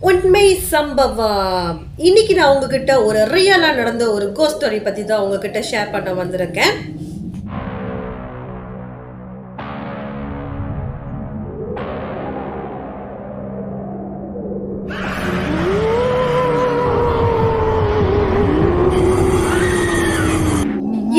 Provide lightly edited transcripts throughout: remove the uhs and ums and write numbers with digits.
உண்மை சம்பவம். இன்னைக்கு நான் உங்ககிட்ட ஒரு ரியலா நடந்த ஒரு கோஸ்ட் ஸ்டோரி பத்தி தான் உங்ககிட்ட ஷேர் பண்ண வந்திருக்கேன்.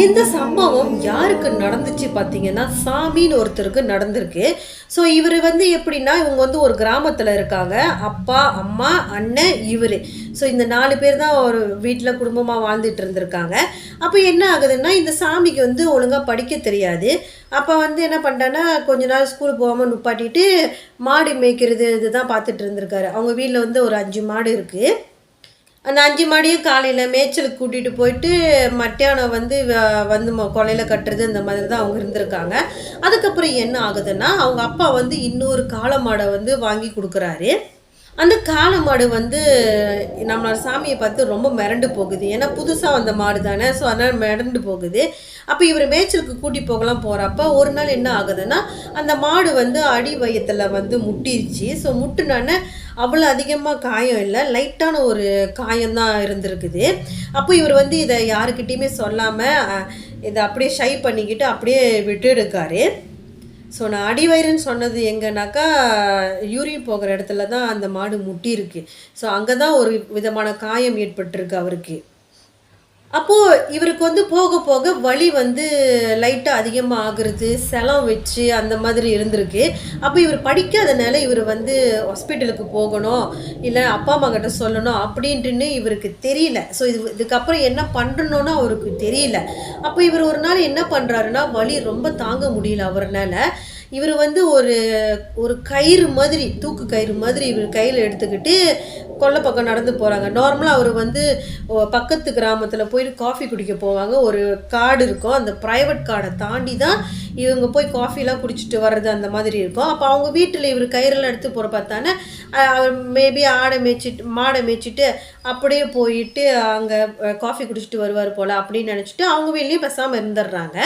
இந்த சம்பவம் யாருக்கு நடந்துச்சு பார்த்தீங்கன்னா, சாமின்னு ஒருத்தருக்கு நடந்திருக்கு. ஸோ இவர் எப்படின்னா, இவங்க ஒரு கிராமத்தில் இருக்காங்க. அப்பா, அம்மா, அண்ணன், இவர். ஸோ இந்த 4 பேர் தான் ஒரு வீட்டில் குடும்பமாக வாழ்ந்துட்டு இருந்திருக்காங்க. அப்போ என்ன ஆகுதுன்னா, இந்த சாமிக்கு ஒழுங்காக படிக்க தெரியாது. அப்போ என்ன பண்ணிட்டான்னா, கொஞ்ச நாள் ஸ்கூல் போகாமல் நுப்பாட்டிட்டு மாடு மேய்க்கிறது இதுதான் பார்த்துட்டு இருந்திருக்காரு. அவங்க வீட்டில் ஒரு 5 மாடு இருக்குது. அந்த 5 மாடியும் காலையில் மேய்ச்சலுக்கு கூட்டிகிட்டு போயிட்டு மத்தியானம் கொல்லையில் கட்டுறது இந்த மாதிரி தான் அவங்க இருந்திருக்காங்க. அதுக்கப்புறம் என்ன ஆகுதுன்னா, அவங்க அப்பா இன்னொரு காளை மாடை வாங்கி கொடுக்குறாரு. அந்த காளை மாடு நம்மளோட சாமியை பார்த்து ரொம்ப மிரண்டு போகுது. ஏன்னா புதுசாக வந்த மாடு தானே, ஸோ அதனால் மிரண்டு போகுது. அப்போ இவர் மேய்ச்சலுக்கு கூட்டி போகிறப்ப ஒரு நாள் என்ன ஆகுதுன்னா, அந்த மாடு அடி வயத்தில் முட்டிருச்சு. ஸோ முட்டுனானே அவ்வளோ அதிகமாக காயம் இல்லை, லைட்டான ஒரு காயம்தான் இருந்திருக்குது. அப்போ இவர் இதை யாருக்கிட்டேயுமே சொல்லாமல் இதை அப்படியே ஷை பண்ணிக்கிட்டு அப்படியே விட்டுடுக்காரு. ஸோ நான் அடிவயிறுன்னு சொன்னது எங்கன்னாக்கா, யூரின் போகிற இடத்துல தான் அந்த மாடு முட்டியிருக்கு. ஸோ அங்கே தான் ஒரு விதமான காயம் ஏற்பட்டிருக்கு அவருக்கு. அப்போது இவருக்கு போக போக வலி லைட்டாக அதிகமாக ஆகுறது, செலம் வச்சு அந்த மாதிரி இருந்திருக்கு. அப்போ இவர் படிக்காதனால இவர் ஹாஸ்பிட்டலுக்கு போகணும், இல்லை அப்பா அம்மா கிட்ட சொல்லணும் அப்படின்ட்டுன்னு இவருக்கு தெரியல. ஸோ இதுக்கப்புறம் என்ன பண்ணுறணுன்னு அவருக்கு தெரியல. அப்போ இவர் ஒரு நாள் என்ன பண்ணுறாருன்னா, வலி ரொம்ப தாங்க முடியல அவர்னால. இவர் ஒரு ஒரு கயிறு மாதிரி, தூக்கு கயிறு மாதிரி இவர் கையில் எடுத்துக்கிட்டு கொல்லை பக்கம் நடந்து போகிறாங்க. நார்மலாக அவர் பக்கத்து கிராமத்தில் போய் காஃபி குடிக்க போவாங்க. ஒரு காடு இருக்கும், அந்த ப்ரைவேட் காடை தாண்டி தான் இவங்க போய் காஃபிலாம் குடிச்சிட்டு வர்றது அந்த மாதிரி இருக்கும். அப்போ அவங்க வீட்டில் இவர் கயிறெல்லாம் எடுத்து போகிற பார்த்தானே, அவர் மேபி மாடை மேய்ச்சிட்டு அப்படியே போயிட்டு அங்கே காஃபி குடிச்சிட்டு வருவார் போல் அப்படின்னு நினச்சிட்டு அவங்க வீட்லேயும் பேசாமல் இருந்துடுறாங்க.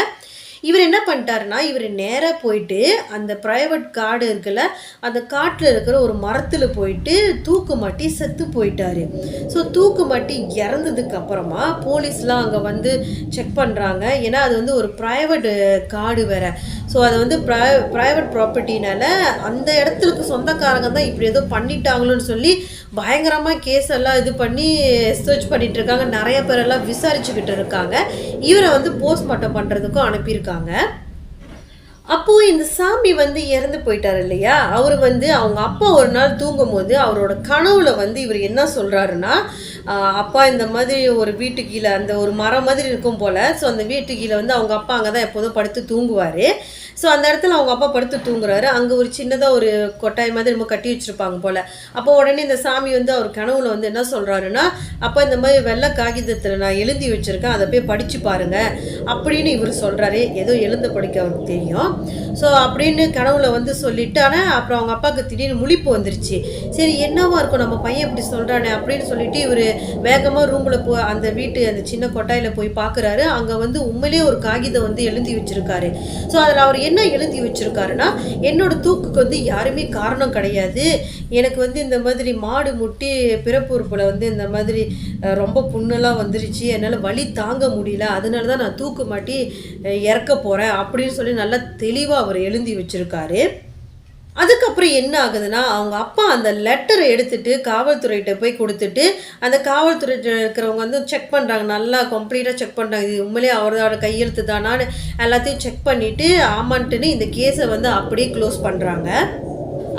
இவர் என்ன பண்ணிட்டாருன்னா, இவர் நேராக போயிட்டு அந்த ப்ரைவேட் காடு இருக்குல்ல, அந்த காட்டில் இருக்கிற ஒரு மரத்தில் போயிட்டு தூக்கு மாட்டி செத்து போயிட்டார். ஸோ தூக்கு மாட்டி இறந்ததுக்கு அப்புறமா போலீஸ்லாம் அங்கே செக் பண்ணுறாங்க. ஏன்னா அது ஒரு ப்ரைவேட் காடு வேறு. ஸோ அது ப்ரைவேட் ப்ராப்பர்ட்டினால அந்த இடத்துக்கு சொந்தக்காரங்க தான் இப்படி ஏதோ பண்ணிட்டாங்களோன்னு சொல்லி பயங்கரமாக கேஸ் எல்லாம் இது பண்ணி சர்ச் பண்ணிகிட்டு இருக்காங்க. நிறைய பேரெல்லாம் விசாரிச்சுக்கிட்டு இருக்காங்க. இவரை போஸ்ட்மார்ட்டம் பண்ணுறதுக்கும் அனுப்பியிருக்காங்க. அப்போது இந்த சாமி இறந்து போயிட்டார் இல்லையா, அவர் அவங்க அப்பா ஒரு நாள் தூங்கும் போது அவரோட கனவுல இவர் என்ன சொல்கிறாருன்னா, அப்பா இந்த மாதிரி ஒரு வீட்டு கீழே அந்த ஒரு மரம் மாதிரி இருக்கும் போல். ஸோ அந்த வீட்டு கீழே அவங்க அப்பா அங்கே தான் எப்போதும் படுத்து தூங்குவார். ஸோ அந்த இடத்துல அவங்க அப்பா படுத்து தூங்குறாரு. அங்கே ஒரு சின்னதாக ஒரு கொட்டாய் மாதிரி நம்ம கட்டி வச்சுருப்பாங்க போல். அப்போ உடனே இந்த சாமி அவர் கனவுல என்ன சொல்கிறாருன்னா, அப்போ இந்த மாதிரி வெள்ளை காகிதத்தில் நான் எழுதி வச்சுருக்கேன், அதை போய் படித்து பாருங்கள் அப்படின்னு இவர் சொல்கிறாரு. ஏதோ எழுந்த படிக்க அவருக்கு தெரியும். ஸோ அப்படின்னு கனவுல சொல்லிட்டு, ஆனால் அப்புறம் அவங்க அப்பாவுக்கு திடீர்னு முழிப்பு வந்துருச்சு. சரி என்னவா இருக்கும் நம்ம பையன் இப்படி சொல்கிறானே அப்படின்னு சொல்லிட்டு இவர் வேகமாக ரூமில் அந்த அந்த சின்ன கொட்டாயில் போய் பார்க்குறாரு. அங்கே உண்மையிலேயே ஒரு காகிதம் எழுதி வச்சுருக்காரு. ஸோ அதில் அவர் என்ன எழுதி வச்சுருக்காருன்னா, என்னோட தூக்குக்கு யாருமே காரணம் கிடையாது, எனக்கு இந்த மாதிரி மாடு முட்டி பிறப்புறுப்பில் இந்த மாதிரி ரொம்ப புண்ணெல்லாம் வந்துருச்சு, என்னால் வலி தாங்க முடியல, அதனால தான் நான் தூக்கு மாட்டி இறக்க போகிறேன் அப்படின்னு சொல்லி நல்லா தெளிவாக அவர் எழுதி வச்சுருக்காரு. அதுக்கப்புறம் என்ன ஆகுதுன்னா, அவங்க அப்பா அந்த லெட்டரை எடுத்துகிட்டு காவல்துறையிட்ட போய் கொடுத்துட்டு, அந்த காவல்துறையிட்ட இருக்கிறவங்க செக் பண்ணுறாங்க, நல்லா கம்ப்ளீட்டாக செக் பண்ணுறாங்க, இது உண்மையிலேயே அவரோட கையெழுத்து தானான்னு எல்லாத்தையும் செக் பண்ணிவிட்டு ஆமான்ட்டுன்னு இந்த கேஸை அப்படியே க்ளோஸ் பண்ணுறாங்க.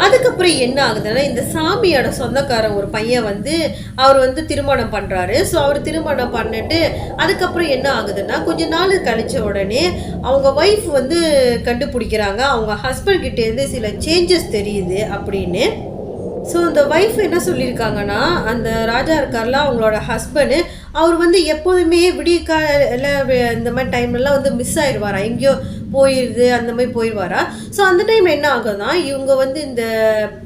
அதுக்கப்புறம் என்ன ஆகுதுன்னா, இந்த சாமியோட சொந்தக்காரன் ஒரு பையன் அவர் திருமணம் பண்ணுறாரு. ஸோ அவர் திருமணம் பண்ணிட்டு அதுக்கப்புறம் என்ன ஆகுதுன்னா, கொஞ்ச நாள் கழிச்ச உடனே அவங்க ஒய்ஃப் கண்டுபிடிக்கிறாங்க, அவங்க ஹஸ்பண்ட் கிட்டேருந்து சில சேஞ்சஸ் தெரியுது அப்படின்னு. ஸோ இந்த ஒய்ஃப் என்ன சொல்லியிருக்காங்கன்னா, அந்த ராஜா இருக்கார்ல அவங்களோட ஹஸ்பண்டு, அவர் எப்போதுமே விடியற்கால இந்த மாதிரி டைம்லலாம் மிஸ் ஆயிடுவாரா, எங்கேயோ போயிடுது அந்த மாதிரி போயிடுவாரா. ஸோ அந்த டைம் என்ன ஆகுதுன்னா, இவங்க இந்த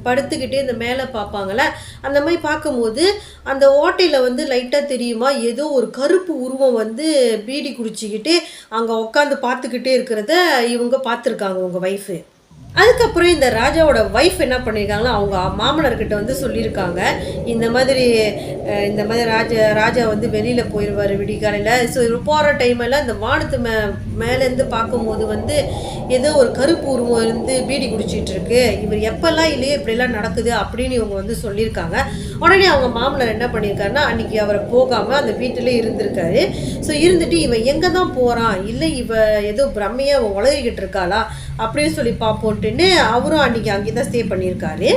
படுத்துக்கிட்டே இந்த மேலே பார்ப்பாங்கள்ல, அந்த மாதிரி பார்க்கும்போது அந்த ஓட்டையில் லைட்டாக தெரியுமா, ஏதோ ஒரு கருப்பு உருவம் பீடி குடிச்சிக்கிட்டு அங்கே உட்காந்து பார்த்துக்கிட்டே இருக்கிறத இவங்க பார்த்துருக்காங்க உங்கள் ஒய்ஃபு. அதுக்கப்புறம் இந்த ராஜாவோட ஒய்ஃப் என்ன பண்ணியிருக்காங்களோ அவங்க மாமனார்கிட்ட வந்து சொல்லியிருக்காங்க, இந்த மாதிரி ராஜா வந்து வெளியில் போயிடுவார் விடிகாலையில். ஸோ போகிற டைமெல்லாம் இந்த வானத்து மேலேருந்து பார்க்கும்போது வந்து ஏதோ ஒரு கருப்பு உருவம் இருந்து பீடி குடிச்சிட்டு இருக்கு, இவர் எப்பெல்லாம் இல்லையே இப்படிலாம் நடக்குது அப்படின்னு இவங்க வந்து சொல்லியிருக்காங்க. உடனே அவங்க மாமனார் என்ன பண்ணியிருக்காருன்னா அன்றைக்கி அவரை போகாமல் அந்த வீட்டிலே இருந்திருக்காரு. ஸோ இருந்துட்டு இவன் எங்கே தான் போகிறான், இல்லை ஏதோ பிரம்மையாக அவன் உளறிக்கிட்டு இருக்காளா அப்படின்னு சொல்லி பார்ப்போன்ட்டுன்னு அவரும் அன்றைக்கி அங்கே தான் ஸ்டே பண்ணியிருக்காரு.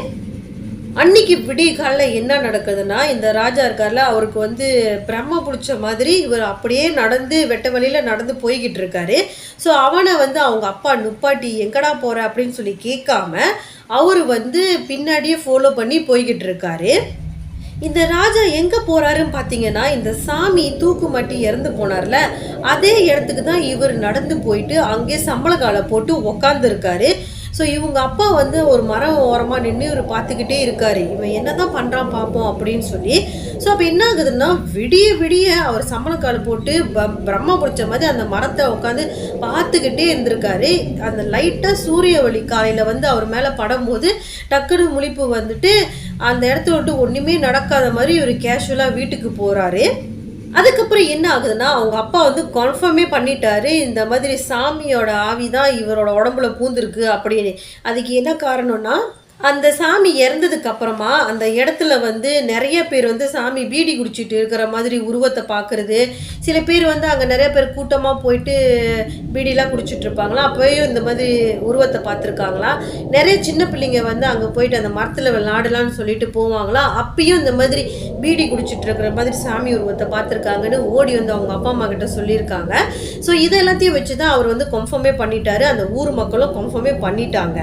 அன்னைக்கு விடிய காலில் என்ன நடக்குதுன்னா, இந்த ராஜா இருக்கார்ல அவருக்கு வந்து பிரம்ம பிடிச்ச மாதிரி இவர் அப்படியே நடந்து வெட்ட வழியில் நடந்து போய்கிட்டு இருக்காரு. ஸோ அவனை வந்து அவங்க அப்பா நுப்பாட்டி எங்கடா போகிற அப்படின்னு சொல்லி கேட்காம அவர் வந்து பின்னாடியே ஃபாலோ பண்ணி போய்கிட்டு இருக்காரு. இந்த ராஜா எங்கே போகிறாருன்னு பார்த்தீங்கன்னா, இந்த சாமி தூக்கு மாட்டி இறந்து போனார்ல அதே இடத்துக்கு தான் இவர் நடந்து போயிட்டு அங்கே சம்பள காலை போட்டு உக்காந்துருக்காரு. ஸோ இவங்க அப்பா வந்து ஒரு மரம் ஓரமாக நின்று இவர் பார்த்துக்கிட்டே இருக்காரு, இவன் என்ன தான் பண்ணுறான் பார்ப்போம் அப்படின்னு சொல்லி. ஸோ அப்போ என்ன ஆகுதுன்னா விடிய விடிய அவர் சம்பளக்கால் போட்டு பிரம்ம பிடிச்ச மாதிரி அந்த மரத்தை உட்காந்து பார்த்துக்கிட்டே இருந்திருக்காரு. அந்த லைட்டாக சூரிய ஒளி காலையில் வந்து அவர் மேலே படும்போது டக்குனு முழிப்பு வந்துட்டு அந்த இடத்துல விட்டு ஒன்றுமே நடக்காத மாதிரி இவர் கேஷுவலாக வீட்டுக்கு போகிறாரு. அதுக்கப்புறம் என்ன ஆகுதுன்னா அவங்க அப்பா வந்து கன்ஃபார்மே பண்ணிட்டாரு, இந்த மாதிரி சாமியோட ஆவி தான் இவரோட உடம்புல பூந்துருக்கு அப்படின்னு. அதுக்கு என்ன காரணம்னா, அந்த சாமி இறந்ததுக்கு அப்புறமா அந்த இடத்துல வந்து நிறைய பேர் வந்து சாமி பீடி குடிச்சிட்டு இருக்கிற மாதிரி உருவத்தை பார்க்குறது, சில பேர் வந்து அங்கே நிறைய பேர் கூட்டமாக போயிட்டு பீடிலாம் குடிச்சிட்டு இருப்பாங்களா, அப்போயும் இந்த மாதிரி உருவத்தை பார்த்துருக்காங்களா. நிறைய சின்ன பிள்ளைங்க வந்து அங்கே போயிட்டு அந்த மரத்தில் விளையாடலான்னு சொல்லிட்டு போவாங்களா, அப்பயும் இந்த மாதிரி பீடி குடிச்சிட்டு இருக்கிற மாதிரி சாமி உருவத்தை பார்த்துருக்காங்கன்னு ஓடி வந்து அவங்க அப்பா அம்மா கிட்ட சொல்லியிருக்காங்க. ஸோ இதை எல்லாத்தையும் வச்சு தான் அவர் வந்து கன்ஃபார்மே பண்ணிட்டாரு, அந்த ஊர் மக்களும் கன்ஃபார்மே பண்ணிட்டாங்க.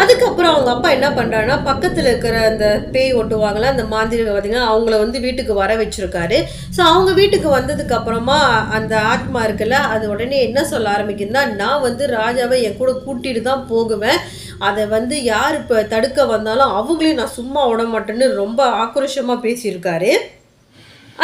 அதுக்கப்புறம் அவங்க அப்பா என்ன பண்ணுறாருன்னா பக்கத்தில் இருக்கிற அந்த பேய் ஓட்டுவாங்களா அந்த மாந்திரிகவாதிங்க அவங்கள வந்து வீட்டுக்கு வர வச்சுருக்காரு. ஸோ அவங்க வீட்டுக்கு வந்ததுக்கப்புறமா அந்த ஆத்மா இருக்குல்ல அது உடனே என்ன சொல்ல ஆரம்பிக்குதுன்னா, நான் வந்து ராஜாவை என் கூட கூட்டிகிட்டு தான் போகுவேன், அதை வந்து யார் இப்போ தடுக்க வந்தாலும் அவங்களையும் நான் சும்மா விட மாட்டேன்னு ரொம்ப ஆக்ரோஷமாக பேசியிருக்காரு.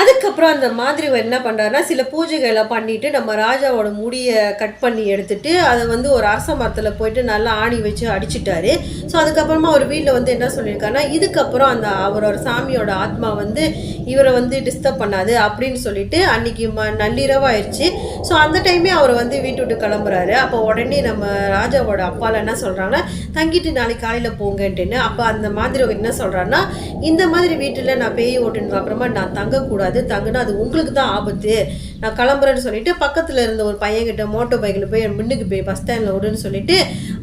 அதுக்கப்புறம் அந்த மாதிரி என்ன பண்ணுறாருன்னா சில பூஜைகளை பண்ணிவிட்டு நம்ம ராஜாவோட முடியை கட் பண்ணி எடுத்துகிட்டு அதை வந்து ஒரு அரச மரத்தில் போயிட்டு நல்லா ஆணி வச்சு அடிச்சிட்டாரு. ஸோ அதுக்கப்புறமா அவர் வீட்டில் வந்து என்ன சொல்லியிருக்காருன்னா, இதுக்கப்புறம் அந்த அவரோட சாமியோட ஆத்மா வந்து இவரை வந்து டிஸ்டர்ப் பண்ணாது அப்படின்னு சொல்லிட்டு அன்றைக்கி நள்ளிரவாயிடுச்சு. ஸோ அந்த டைமே அவர் வந்து வீட்டு விட்டு கிளம்புறாரு. அப்போ உடனே நம்ம ராஜாவோட அப்பாவில் என்ன சொல்கிறாங்கன்னா, தங்கிட்டு நாளைக்கு காலையில் போங்கன்ட்டுன்னு. அப்போ அந்த மாதிரி என்ன சொல்கிறான்னா, இந்த மாதிரி வீட்டில் நான் பேய் ஓட்டுனதுக்கு அப்புறமா நான் தங்கக்கூடாது, தங்குனா அது உங்களுக்கு தான் ஆபத்து, நான் கிளம்புறேன்னு சொல்லிட்டு பக்கத்தில் இருந்த ஒரு பையன்கிட்ட மோட்டோ பைக்கில் போய் முன்னுக்கு போய் பஸ் ஸ்டாண்டில் விடுன்னு சொல்லிட்டு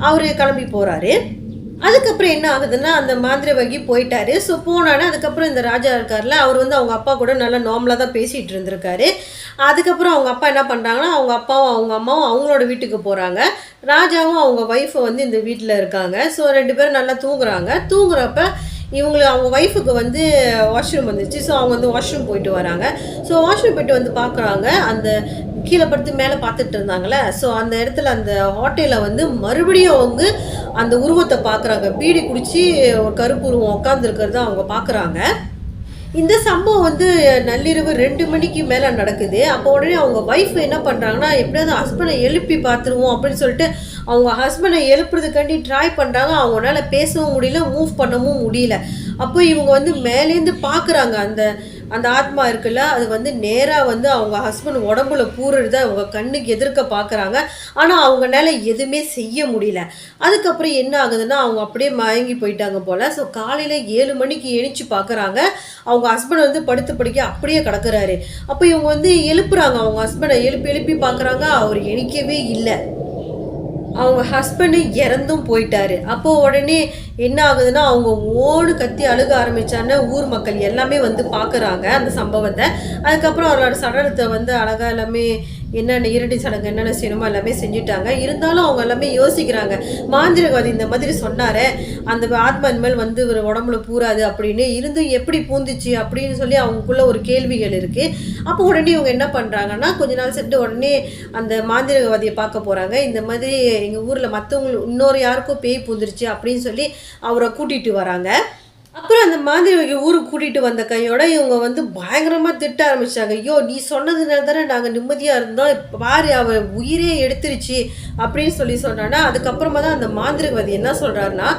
அவர் கிளம்பி போகிறாரு. அதுக்கப்புறம் என்ன ஆகுதுன்னா அந்த மாந்திரை வகி போயிட்டாரு. ஸோ போனானே அதுக்கப்புறம் இந்த ராஜா இருக்கார்ல அவர் வந்து அவங்க அப்பா கூட நல்லா நார்மலாக தான் பேசிகிட்டு இருந்திருக்காரு. அதுக்கப்புறம் அவங்க அப்பா என்ன பண்ணுறாங்கன்னா அவங்க அப்பாவும் அவங்க அம்மாவும் அவங்களோட வீட்டுக்கு போகிறாங்க, ராஜாவும் அவங்க ஒய்ஃபை வந்து இந்த வீட்டில் இருக்காங்க. ஸோ 2 பேரும் நல்லா தூங்குறாங்க. தூங்குறப்ப அவங்க ஒய்ஃபுக்கு வந்து வாஷ்ரூம் வந்துச்சு. ஸோ அவங்க வந்து வாஷ்ரூம் போயிட்டு வராங்க. ஸோ வாஷ்ரூம் போயிட்டு வந்து பார்க்குறாங்க, அந்த கீழே படுத்து மேலே பார்த்துட்டு இருந்தாங்களே, ஸோ அந்த இடத்துல அந்த ஹோட்டலில் வந்து மறுபடியும் அவங்க அந்த உருவத்தை பார்க்குறாங்க, பீடி குடித்து ஒரு கருப்பு உருவம் உட்காந்துருக்கிறத அவங்க பார்க்குறாங்க. இந்த சம்பவம் வந்து நள்ளிரவு 2 மணிக்கு மேலே நடக்குது. அப்போ உடனே அவங்க ஒய்ஃப் என்ன பண்ணுறாங்கன்னா, எப்படியாவது ஹஸ்பண்டை எழுப்பி பார்த்துருவோம் அப்படின்னு சொல்லிட்டு அவங்க ஹஸ்பண்டை எழுப்புறதுக்காண்டி ட்ரை பண்ணுறாங்க. அவங்களால பேசவும் முடியல, மூவ் பண்ணவும் முடியல. அப்போ இவங்க வந்து மேலேருந்து பார்க்குறாங்க, அந்த அந்த ஆத்மா இருக்குல்ல அது வந்து நேராக வந்து அவங்க ஹஸ்பண்ட் உடம்புல பூறுறத அவங்க கண்ணுக்கு எதிர்க்க பார்க்குறாங்க. ஆனால் அவங்களால எதுவுமே செய்ய முடியல. அதுக்கப்புறம் என்ன ஆகுதுன்னா அவங்க அப்படியே மயங்கி போயிட்டாங்க போல். ஸோ காலையில் 7 மணிக்கு எழுச்சி பார்க்குறாங்க, அவங்க ஹஸ்பண்ட் வந்து படுத்து படிக்க அப்படியே கிடக்குறாரு. அப்போ இவங்க வந்து எழுப்புறாங்க, அவங்க ஹஸ்பண்டை எழுப்பி பார்க்குறாங்க, அவர் எணிக்கவே இல்லை, அவங்க ஹஸ்பண்டு இறந்தும் போயிட்டாரு. அப்போது உடனே என்ன ஆகுதுன்னா அவங்க ஓடு கத்தி அழுக ஆரம்பித்தான்னு ஊர் மக்கள் எல்லாமே வந்து பார்க்குறாங்க அந்த சம்பவத்தை. அதுக்கப்புறம் அவரோட சடலத்தை வந்து அழகாக எல்லாமே என்னென்ன இறுதி சடங்கு என்னென்ன செய்யணுமோ எல்லாமே செஞ்சுட்டாங்க. இருந்தாலும் அவங்க எல்லாமே யோசிக்கிறாங்க, மாந்திரவாதி இந்த மாதிரி சொன்னார், அந்த ஆத்மா இனிமேல் வந்து ஒரு உடம்புல பூராது அப்படின்னு இருந்தும் எப்படி பூந்துச்சு அப்படின்னு சொல்லி அவங்களுக்குள்ள ஒரு கேள்விகள் இருக்குது. அப்போ உடனே இவங்க என்ன பண்ணுறாங்கன்னா கொஞ்ச நாள் சென்று உடனே அந்த மாந்திரவாதியை பார்க்க போகிறாங்க. இந்த மாதிரி எங்கள் ஊரில் மற்றவங்க இன்னொரு யாருக்கும் பேய் பூந்துருச்சு அப்படின்னு சொல்லி அவரை கூட்டிகிட்டு வராங்க. அப்புறம் அந்த மாந்திரிக ஊருக்கு கூட்டிட்டு வந்த கையோட இவங்க வந்து பயங்கரமா திட்ட ஆரம்பிச்சாங்க. "ஐயோ! நீ சொன்னதுனால தானே நாங்க நிம்மதியா இருந்தோம். இப்ப பாரு அவ உயிரே எடுத்துருச்சு." அப்படின்னு சொன்னானா, அதுக்கப்புறமா தான் அந்த மாந்திரிகவாதி என்ன சொல்றாருன்னா,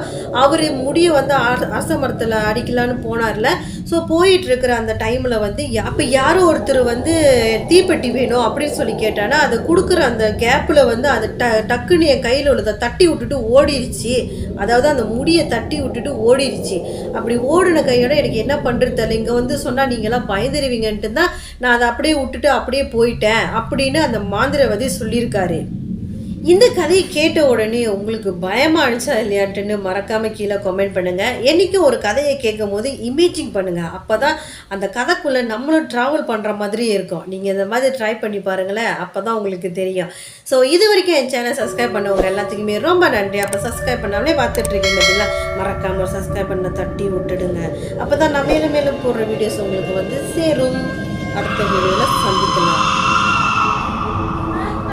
அவரு முடிய வந்து அரச மரத்துல அடிக்கலான்னு போனார்ல. ஸோ போயிட்டு இருக்கிற அந்த டைம்ல வந்து அப்ப யாரோ ஒருத்தர் வந்து தீப்பெட்டி வேணும் அப்படின்னு சொல்லி கேட்டானா, அத குடுக்குற அந்த கேப்ல வந்து அது டக்குன்னு என் கையில உள்ளத தட்டி விட்டுட்டு ஓடிருச்சு. அதாவது அந்த முடிய தட்டி விட்டுட்டு ஓடிருச்சு. அப்படி ஓடின கையோட எனக்கு என்ன பண்ணுறது தெரியல. இங்கே வந்து சொன்னால் நீங்களாம் பயந்துருவீங்கன்ட்டு தான் நான் அதை அப்படியே விட்டுட்டு அப்படியே போயிட்டேன் அப்படின்னு அந்த மாந்திரவாதி சொல்லியிருக்காரு. இந்த கதையை கேட்ட உடனே உங்களுக்கு பயமா இருந்துச்சா இல்லையான்ட்டுன்னு மறக்காமல் கீழே கமெண்ட் பண்ணுங்கள். என்றைக்கும் ஒரு கதையை கேட்கும் போது இமேஜிங் பண்ணுங்கள். அப்போ தான் அந்த கதைக்குள்ளே நம்மளும் ட்ராவல் பண்ணுற மாதிரியே இருக்கும். நீங்கள் இந்த மாதிரி ட்ரை பண்ணி பாருங்களேன், அப்போ தான் உங்களுக்கு தெரியும். ஸோ இது வரைக்கும் என் சேனல் சப்ஸ்கிரைப் பண்ணவங்க எல்லாத்துக்குமே ரொம்ப நன்றி. அப்போ சப்ஸ்கிரைப் பண்ணாமலே பார்த்துட்ருக்கீங்க அப்படின்னா மறக்காமல் சப்ஸ்கிரைப் பண்ண தட்டி விட்டுடுங்க. அப்போ தான் நான் மேலும் மேலும் போடுற வீடியோஸ் உங்களுக்கு வந்து சேரும். அடுத்த வீடியோவில் சந்திக்கலாம்.